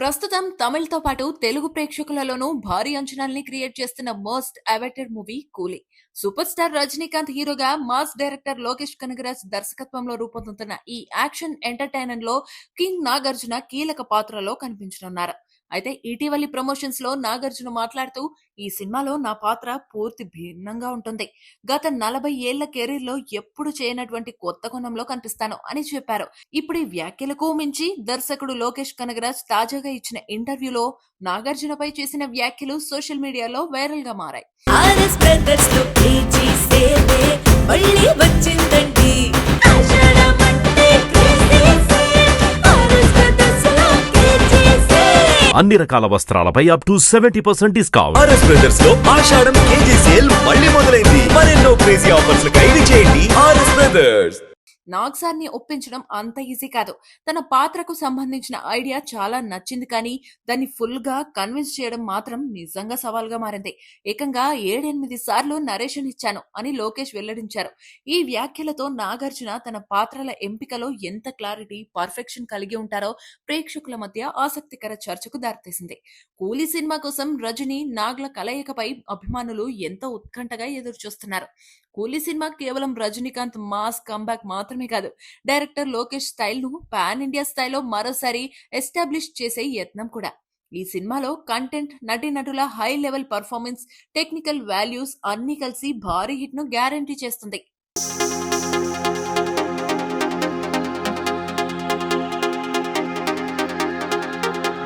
ప్రస్తుతం తమిళ్‌తో పాటు తెలుగు ప్రేక్షకులలోనూ భారీ అంచనాల్ని క్రియేట్ చేస్తున్న మోస్ట్ అవైటెడ్ మూవీ 'కూలీ'. సూపర్ స్టార్ రజనీకాంత్ హీరోగా, మాస్ డైరెక్టర్ లోకేష్ కనగరాజ్ దర్శకత్వంలో రూపొందుతున్న ఈ యాక్షన్ ఎంటర్‌టైనర్‌లో కింగ్ నాగార్జున కీలక పాత్రలో కనిపించనున్నారు. అయితే ఇటీవలి ప్రమోషన్స్ లో నాగార్జున మాట్లాడుతూ, ఈ సినిమాలో నా పాత్ర పూర్తి భిన్నంగా ఉంటుంది. గత 40 ఏళ్ల కెరీర్ లో ఎప్పుడు చేయనటువంటి కొత్త కోణంలో కనిపిస్తాను అని చెప్పారు. ఇప్పుడు ఈ వ్యాఖ్యలకు మించి దర్శకుడు లోకేష్ కనగరాజ్ తాజాగా ఇచ్చిన ఇంటర్వ్యూలో నాగార్జునపై చేసిన వ్యాఖ్యలు సోషల్ మీడియాలో వైరల్ గా మారాయి. ఆర్ఎస్ బ్రదర్స్ లో కేజీ సేవే మళ్ళీ వచ్చిందండి. ఆషాఢం అంటే క్రేజీ సేల్. ఆర్ఎస్ బ్రదర్స్ లో కేజీ సేల్. అన్ని రకాల వస్త్రాలపై up to 70% discount. RS brothers లో ఆషాఢం కేజీ సేల్ మళ్ళీ మొదలైంది. మరెన్నో క్రేజీ ఆఫర్స్ ఖైదీ చేయండి ఆర్ఎస్ బ్రదర్స్. నాగ్ సార్ ని ఒప్పించడం అంత ఈజీ కాదు. తన పాత్రకు సంబంధించిన ఐడియా చాలా నచ్చింది, కానీ దాన్ని ఫుల్ గా కన్విన్స్ చేయడం మాత్రం నిజంగా సవాల్గా మారింది. ఏకంగా 7-8 సార్లు నరేషన్ ఇచ్చాను అని లోకేష్ వెల్లడించారు. ఈ వ్యాఖ్యలతో నాగార్జున తన పాత్రల ఎంపికలో ఎంత క్లారిటీ, పర్ఫెక్షన్ కలిగి ఉంటారో ప్రేక్షకుల మధ్య ఆసక్తికర చర్చకు దారితీసింది. కూలీ సినిమా కోసం రజనీ, నాగ్ల కలయికపై అభిమానులు ఎంతో ఉత్కంఠగా ఎదురుచూస్తున్నారు. కూలీ సినిమా కేవలం రజనీకాంత్ మాస్ కంబ్యాక్ మాత్రమే కాదు, డైరెక్టర్ లోకేష్ స్టైల్ ను పాన్ ఇండియా స్థాయిలో మరోసారి ఎస్టాబ్లిష్ చేసే యత్నం కూడా. ఈ సినిమాలో కంటెంట్, నటీనటుల high level performance, technical values అన్ని కలిసి భారీ హిట్ ను గ్యారంటీ చేస్తుంది.